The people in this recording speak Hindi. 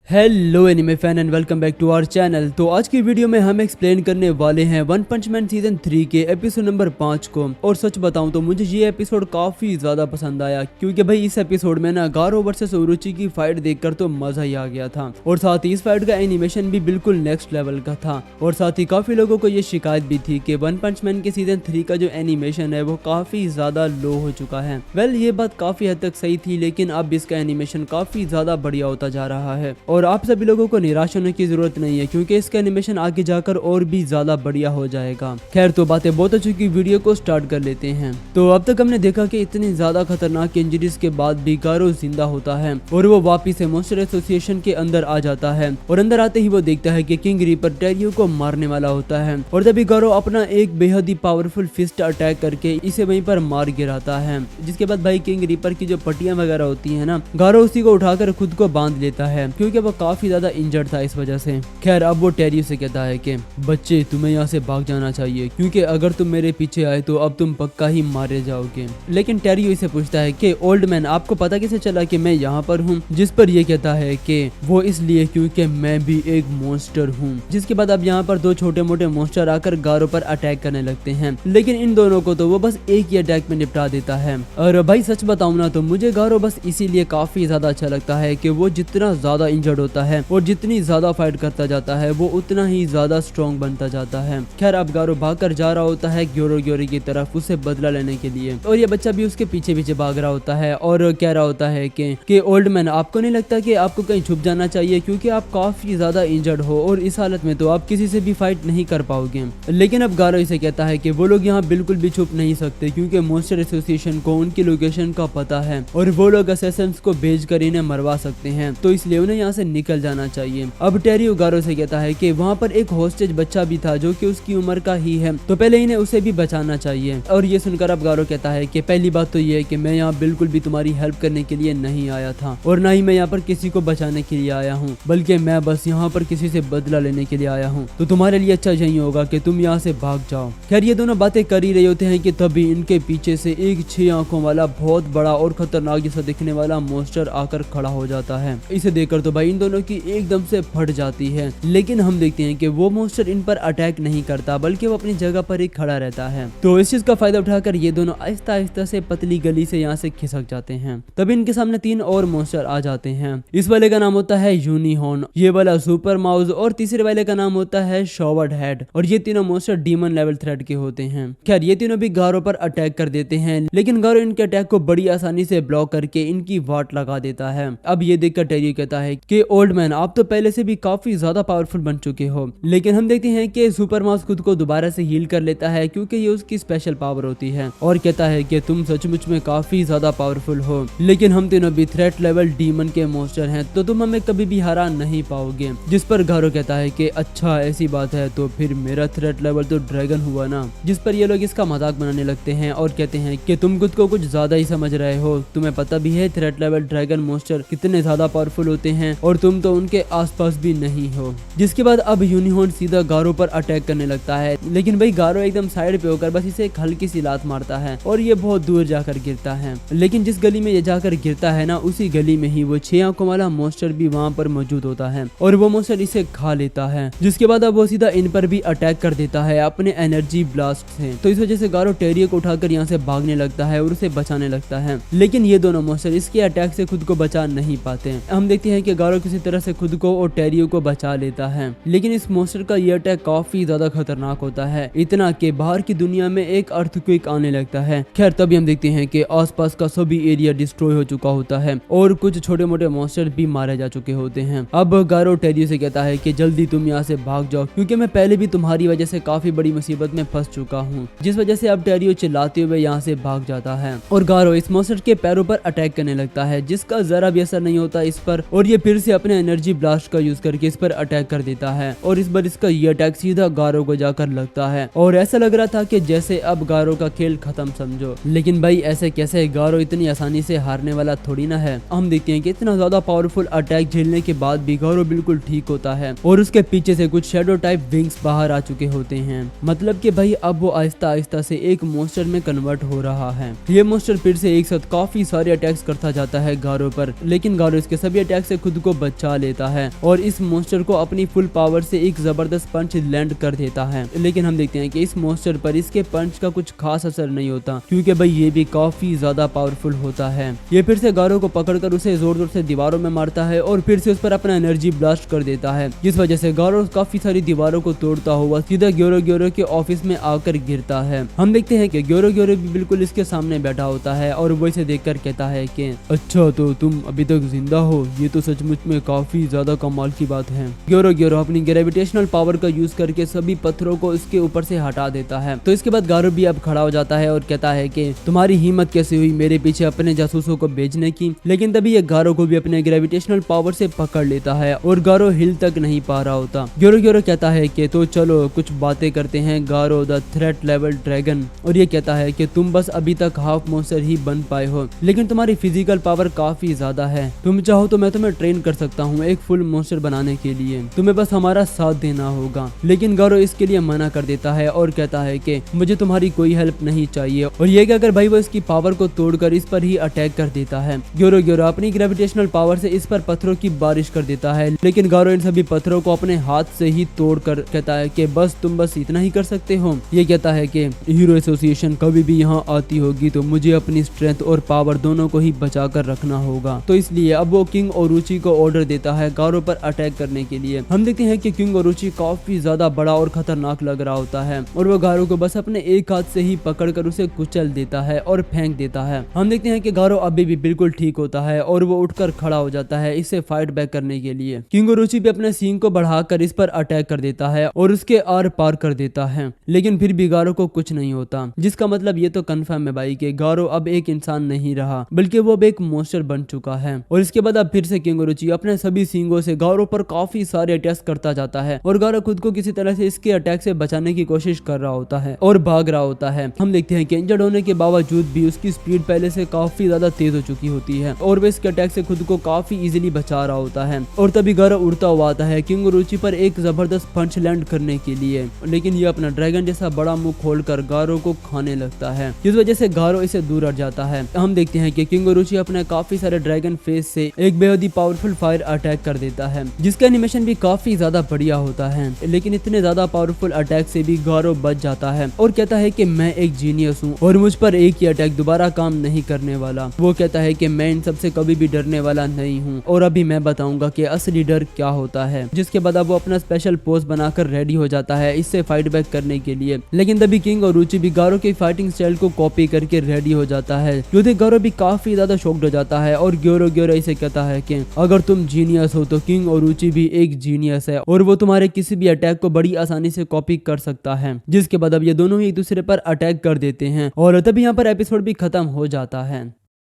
Hello anime fan and welcome back to our channel. तो आज की वीडियो में हम एक्सप्लेन करने वाले हैं वन पंच मैन सीजन 3 के एपिसोड नंबर 5 को। और सच बताऊं तो मुझे ये एपिसोड काफी ज्यादा पसंद आया, क्योंकि भाई इस एपिसोड में ना गारो वर्सेस उरुची की फाइट देखकर तो मजा ही आ गया था। और साथ ही इस फाइट का एनिमेशन भी बिल्कुल नेक्स्ट लेवल का था। और साथ ही काफी लोगों को ये शिकायत भी थी कि वन पंच मैन के सीजन 3 का जो एनिमेशन है वो काफी ज्यादा लो हो चुका है। वेल ये बात काफी हद तक सही थी, लेकिन अब इसका एनिमेशन काफी ज्यादा बढ़िया होता जा रहा है। और आप सभी लोगों को निराश होने की जरूरत नहीं है, क्योंकि इसका एनिमेशन आगे जाकर और भी ज्यादा बढ़िया हो जाएगा। खैर तो बातें बहुत हो चुकी, वीडियो को स्टार्ट कर लेते हैं। तो अब तक हमने देखा कि इतनी ज्यादा खतरनाक इंजरीज के बाद भी गारो जिंदा होता है और वो वापिस से मॉन्स्टर एसोसिएशन के अंदर आ जाता है। और अंदर आते ही वो देखता है कि किंग रीपर टेरियो को मारने वाला होता है। और तभी गारो अपना एक बेहद ही पावरफुल फिस्ट अटैक करके इसे वहीं पर मार गिराता है। जिसके बाद भाई किंग रीपर की जो पट्टियां वगैरह होती है ना, गारो उसी को उठाकर खुद को बांध लेता है, क्योंकि वो काफी ज्यादा इंजर्ड था इस वजह से। खैर अब वो टेरियो से कहता है कि बच्चे तुम्हें यहाँ से भाग जाना चाहिए, क्योंकि अगर तुम मेरे पीछे आए तो अब तुम पक्का ही मारे जाओगे। लेकिन टेरियो इसे पूछता है कि ओल्ड मैन आपको पता कैसे चला कि मैं यहाँ पर हूँ? जिस पर ये कहता है कि वो इसलिए क्योंकि मैं भी एक मॉन्स्टर हूँ। जिसके बाद अब यहाँ पर दो छोटे मोटे मॉन्स्टर आकर गारो पर अटैक करने लगते हैं, लेकिन इन दोनों को तो वो बस एक ही अटैक में निपटा देता है। और भाई सच बताऊं ना तो मुझे गारो बस इसीलिए काफी ज्यादा अच्छा लगता है कि वो जितना ज्यादा इंजर्ड होता है और जितनी ज्यादा फाइट करता जाता है वो उतना ही ज्यादा स्ट्रॉन्ग बनता जाता है। खैर अब गारो भागकर जा रहा होता है ग्योरो ग्योरी की तरफ उसे बदला लेने के लिए, और ये बच्चा भी उसके पीछे पीछे भाग रहा होता है और कह रहा होता है कि ओल्ड मैन आपको नहीं लगता कि आपको कहीं छुप जाना चाहिए, क्योंकि आप काफी ज्यादा इंजर्ड हो और इस हालत में तो आप किसी से भी फाइट नहीं कर पाओगे। लेकिन अब गारो इसे कहता है कि वो लोग यहाँ बिल्कुल भी छुप नहीं सकते, क्योंकि मॉन्स्टर एसोसिएशन को उनकी लोकेशन का पता है और वो लोग असैसिन्स को भेजकर इन्हें मरवा सकते हैं, तो इसलिए उन्हें यहाँ से निकल जाना चाहिए। अब टेरियो गारो से कहता है कि वहाँ पर एक हॉस्टेज बच्चा भी था जो कि उसकी उम्र का ही है, तो पहले इन्हें उसे भी बचाना चाहिए। और ये सुनकर अब गारो कहता है कि पहली बात तो ये है कि मैं यहाँ बिल्कुल भी तुम्हारी हेल्प करने के लिए नहीं आया था, और ना ही मैं यहाँ पर किसी को बचाने के लिए आया हूँ, बल्कि मैं बस यहाँ पर किसी से बदला लेने के लिए आया हूँ। तो तुम्हारे लिए अच्छा यही होगा कि तुम यहाँ से भाग जाओ। खैर ये दोनों बातें कर ही रहे होते हैं कि तभी इनके पीछे से एक 6 आंखों वाला बहुत बड़ा और खतरनाक जैसा दिखने वाला मॉन्स्टर आकर खड़ा हो जाता है। इसे देखकर तो भाई इन दोनों की एकदम से फट जाती है, लेकिन हम देखते हैं कि वो मॉन्स्टर इन पर अटैक नहीं करता, बल्कि वो अपनी जगह पर ही खड़ा रहता है। तो इस चीज का फायदा उठाकर ये दोनों आहिस्ता आहिस्ता से पतली गली से यहाँ से खिसक जाते हैं। तभी इनके सामने 3 और मॉन्स्टर आ जाते हैं। इस वाले का नाम होता है यूनिहॉर्न, ये वाला सुपर माउस और तीसरे वाले का नाम होता है शॉवर्ड हेड। और ये तीनों मॉन्स्टर डीमन लेवल थ्रेट के होते हैं। खैर ये तीनों भी गारो पर अटैक कर देते हैं, लेकिन गारो इनके अटैक को बड़ी आसानी से ब्लॉक करके इनकी वाट लगा देता है। अब ये देखकर टेरियो कहता है कि ओल्ड मैन आप तो पहले से भी काफी ज्यादा पावरफुल बन चुके हो। लेकिन हम देखते हैं कि सुपर माउस खुद को दोबारा से हील कर लेता है, क्योंकि ये उसकी स्पेशल पावर होती है, और कहता है कि तुम सचमुच में काफी ज्यादा पावरफुल हो, लेकिन हम तीनों भी थ्रेट लेवल डीमन के मॉन्स्टर हैं, तो तुम हमें कभी भी हरा नहीं पाओगे। जिस पर गारो कहता है कि अच्छा ऐसी बात है, तो फिर मेरा थ्रेट लेवल तो ड्रैगन हुआ ना। जिस पर ये लोग इसका मजाक बनाने लगते हैं और कहते हैं कि तुम खुद को कुछ ज्यादा ही समझ रहे हो, तुम्हें पता भी है थ्रेट लेवल ड्रैगन मॉन्स्टर कितने ज्यादा पावरफुल होते हैं, और तुम तो उनके आसपास भी नहीं हो। जिसके बाद अब यूनिहॉर्न सीधा गारो पर अटैक करने लगता है, लेकिन भाई गारो एकदम साइड पे होकर बस इसे एक हल्की सी लात मारता है और ये बहुत दूर जाकर गिरता है। लेकिन जिस गली में ये जाकर गिरता है ना, उसी गली में ही वो 6 आंखों वाला मॉन्स्टर भी वहाँ पर मौजूद होता है, और वो मॉन्स्टर इसे खा लेता है। जिसके बाद अब वो सीधा इन पर भी अटैक कर देता है अपने एनर्जी ब्लास्ट से। तो इस वजह से गारो टेरियो को उठाकर यहाँ से भागने लगता है और उसे बचाने लगता है, लेकिन ये दोनों मॉन्स्टर इसके अटैक से खुद को बचा नहीं पाते। हम देखते हैं कि गारो किसी तरह से खुद को और टेरियो को बचा लेता है, लेकिन इस मॉन्स्टर का ये अटैक काफी ज्यादा खतरनाक होता है, इतना कि बाहर की दुनिया में एक अर्थक्वेक आने लगता है। खैर तभी हम देखते हैं कि आसपास का सभी एरिया डिस्ट्रॉय हो चुका होता है और कुछ छोटे मोटे मॉन्स्टर भी मारे जा चुके होते हैं। अब गारो टेरियो से कहता है कि जल्दी तुम यहाँ से भाग जाओ, क्योंकि मैं पहले भी तुम्हारी वजह से काफी बड़ी मुसीबत में फंस चुका हूँ। जिस वजह से अब टेरियो चिल्लाते हुए यहाँ से भाग जाता है और गारो इस मॉन्स्टर के पैरों पर अटैक करने लगता है, जिसका जरा भी असर नहीं होता इस पर, और ये फिर से अपने एनर्जी ब्लास्ट का यूज करके इस पर अटैक कर देता है। और इस बार इसका ये अटैक सीधा गारो को जाकर लगता है, और ऐसा लग रहा था कि जैसे अब गारो का खेल खत्म समझो। लेकिन भाई ऐसे कैसे, गारो इतनी आसानी से हारने वाला थोड़ी ना है। हम देखते हैं कि इतना ज्यादा पावरफुल अटैक झेलने के बाद भी गारो बिल्कुल ठीक होता है, और उसके पीछे से कुछ शेडो टाइप विंग्स बाहर आ चुके होते हैं। मतलब कि भाई अब वो आहिस्ता आहिस्ता से एक मॉन्स्टर में कन्वर्ट हो रहा है। ये मॉन्स्टर फिर से एक साथ काफी सारे अटैक्स करता जाता है गारो पर, लेकिन गारो इसके सभी अटैक से खुद को बचा लेता है और इस मॉन्स्टर को अपनी फुल पावर से एक जबरदस्त पंच लैंड कर देता है। लेकिन हम देखते हैं कि इस मॉन्स्टर पर इसके पंच का कुछ खास असर नहीं होता, क्योंकि भाई ये भी काफी ज्यादा पावरफुल होता है। ये फिर से गारो को पकड़कर उसे जोर जोर से दीवारों में मारता है और फिर से उस पर अपना एनर्जी ब्लास्ट कर देता है, जिस वजह से गारो काफी सारी दीवारों को तोड़ता हुआ सीधा ग्योरो के ऑफिस में आकर गिरता है। हम देखते हैं कि ग्योरो भी बिल्कुल इसके सामने बैठा होता है और वो इसे देखकर कहता है कि अच्छा, तो तुम अभी तक जिंदा हो, ये तो सचमुच में काफी ज्यादा कमाल की बात है। ग्योरो अपनी ग्रेविटेशनल पावर का यूज करके सभी पत्थरों को इसके ऊपर से हटा देता है। तो इसके बाद गारो भी अब खड़ा हो जाता है और कहता है कि तुम्हारी हिम्मत कैसे हुई मेरे पीछे अपने जासूसों को भेजने की। लेकिन तभी ये गारो को भी अपने ग्रेविटेशनल पावर से पकड़ लेता है और गारो हिल तक नहीं पा रहा होता। ग्योरो कहता है कि तो चलो कुछ बातें करते हैं गारो द थ्रेट लेवल ड्रैगन, और ये कहता है कि तुम बस अभी तक हाफ मॉन्स्टर ही बन पाए हो, लेकिन तुम्हारी फिजिकल पावर काफी ज्यादा है। तुम चाहो तो मैं तुम्हें ट्रेन कर सकता हूँ एक फुल मॉन्स्टर बनाने के लिए, तुम्हें बस हमारा साथ देना होगा। लेकिन गारो इसके लिए मना कर देता है और कहता है कि मुझे तुम्हारी कोई हेल्प नहीं चाहिए, और ये कहकर भाई वो इसकी पावर को तोड़कर इस पर ही अटैक कर देता है। ग्योरो अपनी ग्रेविटेशनल पावर से इस पर पत्थरों की बारिश कर देता है, लेकिन गारो इन सभी पत्थरों को अपने हाथ से ही तोड़कर कहता है कि बस तुम बस इतना ही कर सकते हो। ये कहता है कि हीरो एसोसिएशन कभी भी यहाँ आती होगी तो मुझे अपनी स्ट्रेंथ और पावर दोनों को ही बचा कर रखना होगा, तो इसलिए अब वो किंग ओरुची को ऑर्डर देता है गारो पर अटैक करने के लिए। हम देखते हैं कि किंग ओरुची काफी ज्यादा बड़ा और खतरनाक लग रहा होता है और वो गारो को बस अपने एक हाथ से ही पकड़कर उसे कुचल देता है और फेंक देता है। हम देखते हैं कि गारो अभी भी बिल्कुल ठीक होता है और वो उठकर खड़ा हो जाता है इससे फाइट बैक करने के लिए। किंग ओरुची भी अपने सींग को बढ़ाकर इस पर अटैक कर देता है और उसके आर पार कर देता है, लेकिन फिर भी गारो को कुछ नहीं होता, जिसका मतलब ये तो कंफर्म है भाई कि गारो अब एक इंसान नहीं रहा बल्कि वो अब एक मॉन्स्टर बन चुका है। और इसके बाद अब फिर से किंग ओरुची अपने सभी सींगों से गारो पर काफी सारे अटैक्स करता जाता है और गारो खुद को किसी तरह से इसके अटैक से बचाने की कोशिश कर रहा होता है और भाग रहा होता है। हम देखते हैं कि इंजर्ड होने के बावजूद भी उसकी स्पीड पहले से काफी ज्यादा तेज हो चुकी होती है और वो इसके अटैक से खुद को काफी इजीली बचा रहा होता है। और तभी गारो उड़ता हुआ आता है किंग ओरुची पर एक जबरदस्त पंच लैंड करने के लिए, लेकिन ये अपना ड्रैगन जैसा बड़ा मुंह खोलकर गारो को खाने लगता है, जिस वजह से गारो इसे दूर हट जाता है। हम देखते हैं कि किंग ओरुची अपने काफी सारे ड्रैगन फेस से एक बेहद ही पावरफुल फायर अटैक कर देता है, जिसका एनिमेशन भी काफी ज्यादा बढ़िया होता है। लेकिन इतने ज्यादा पावरफुल अटैक से भी गारो बच जाता है और कहता है कि मैं एक जीनियस हूँ और मुझ पर एक ही अटैक दोबारा काम नहीं करने वाला। वो कहता है कि मैं इन सबसे कभी भी डरने वाला नहीं हूँ और अभी मैं बताऊंगा कि असली डर क्या होता है। जिसके बाद अब वो अपना स्पेशल पोज बनाकर रेडी हो जाता है इससे फाइट बैक करने के लिए। लेकिन तभी किंग ओरुची भी गारो की फाइटिंग स्टाइल को कॉपी करके रेडी हो जाता है, जो देख गारो भी काफी ज्यादा शॉक्ड हो जाता है और ग्योरो इसे कहता है कि अगर तुम जीनियस हो तो किंग ओरुची भी एक जीनियस है और वो तुम्हारे किसी भी अटैक को बड़ी आसानी से कॉपी कर सकता है। जिसके बाद अब ये दोनों ही एक दूसरे पर अटैक कर देते हैं और तभी यहाँ पर एपिसोड भी खत्म हो जाता है।